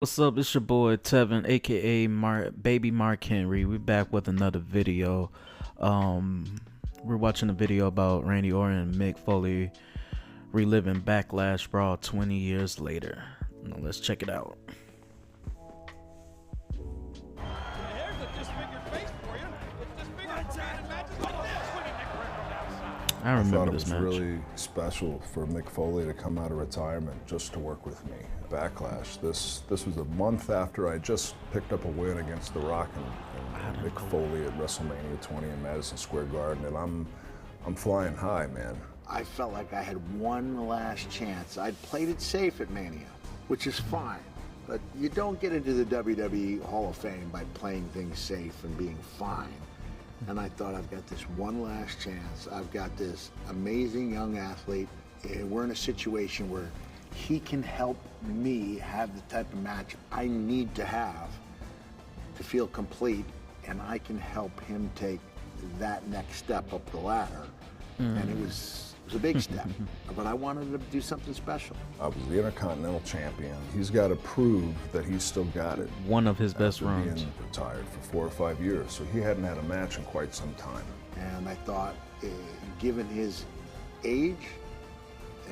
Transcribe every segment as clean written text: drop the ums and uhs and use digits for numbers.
What's up? It's your boy Tevin, aka Baby Mark Henry. We're back with another video. Um, we're watching a video about Randy Orton and Mick Foley reliving Backlash Brawl 20 years later. Now let's check it out. I I remember thought it this was match. really special for Mick Foley to come out of retirement just to work with me. Backlash. This was a month after I just picked up a win against The Rock and Mick Foley at WrestleMania 20 in Madison Square Garden, and I'm flying high, man. I felt like I had one last chance. I'd played it safe at Mania, which is fine. But you don't get into the WWE Hall of Fame by playing things safe and being fine. And I thought, I've got this one last chance. I've got this amazing young athlete. We're in a situation where he can help me have the type of match I need to have to feel complete, and I can help him take that next step up the ladder. And it was a big step, but I wanted to do something special. I was the Intercontinental Champion. He's got to prove that he's still got it. One of his best After runs. being retired for 4 or 5 years, so he hadn't had a match in quite some time. And I thought, given his age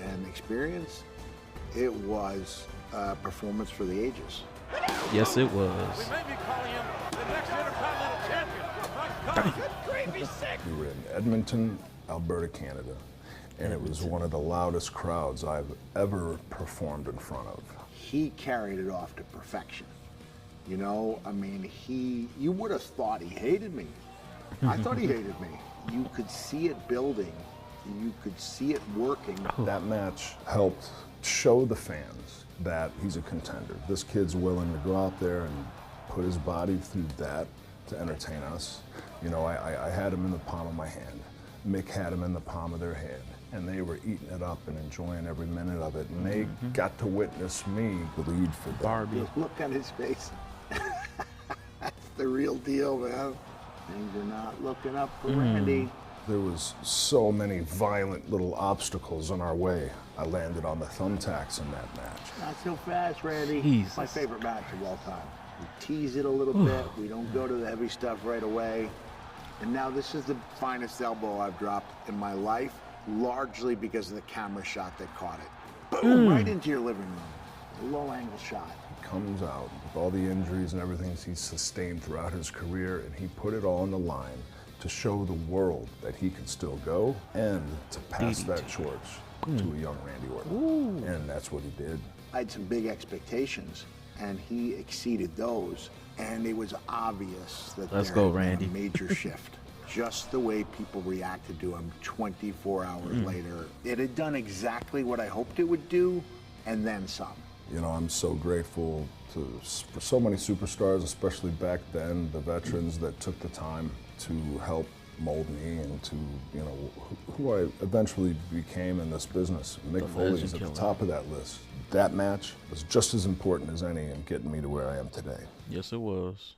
and experience, it was a performance for the ages. Yes, it was. We may be calling him the next Intercontinental Champion. Good gravy sick. We were in Edmonton, Alberta, Canada, and it was one of the loudest crowds I've ever performed in front of. He carried it off to perfection. You know, I mean, you would have thought he hated me. I thought he hated me. You could see it building. You could see it working. That match helped show the fans that he's a contender. This kid's willing to go out there and put his body through that to entertain us. You know, I had him in the palm of my hand. Mick had him in the palm of their hand, and they were eating it up and enjoying every minute of it. And they got to witness me bleed for them. Barbie. Look on his face. That's the real deal, man. Things are not looking up for Randy. There was so many violent little obstacles in our way. I landed on the thumbtacks in that match. Not so fast, Randy. Jesus. My favorite match of all time. We tease it a little bit. We don't go to the heavy stuff right away. And now this is the finest elbow I've dropped in my life, largely because of the camera shot that caught it. Boom, right into your living room. A low angle shot. He comes out with all the injuries and everything he's sustained throughout his career, and he put it all on the line to show the world that he can still go and to pass that torch to a young Randy Orton. And that's what he did. I had some big expectations, and he exceeded those. And it was obvious that Let's there go, had Randy. been a major shift. Just the way people reacted to him 24 hours later. It had done exactly what I hoped it would do, and then some. You know, I'm so grateful for so many superstars, especially back then, the veterans that took the time to help mold me and to, you know, who I eventually became in this business. Mick Foley is at the top of that list. That match was just as important as any in getting me to where I am today. Yes, it was.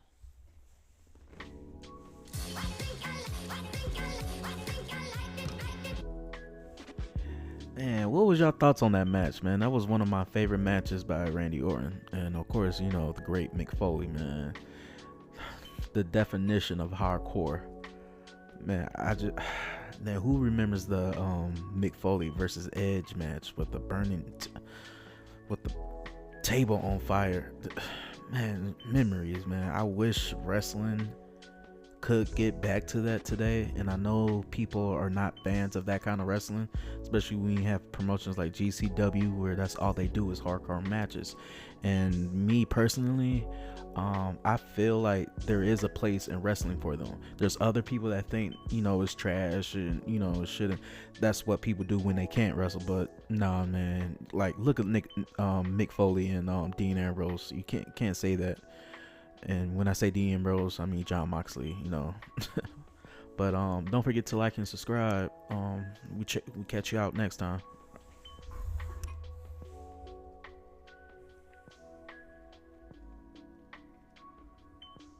Man, what was y'all thoughts on that match, man? That was one of my favorite matches by Randy Orton. And of course, you know, the great Mick Foley, man. The definition of hardcore. Man, man, who remembers the Mick Foley versus Edge match with the with the table on fire? Man, memories, man. I wish wrestling could get back to that today, and I know people are not fans of that kind of wrestling, especially when you have promotions like GCW where that's all they do is hardcore matches. And me personally, I feel like there is a place in wrestling for them. There's other people that think, you know, it's trash and, you know, it shouldn't. That's what people do when they can't wrestle. But nah, man, like look at Mick Foley and Dean Ambrose. You can't say that. And when I say Dean Ambrose, I mean John Moxley, you know. But don't forget to like and subscribe. We catch you out next time.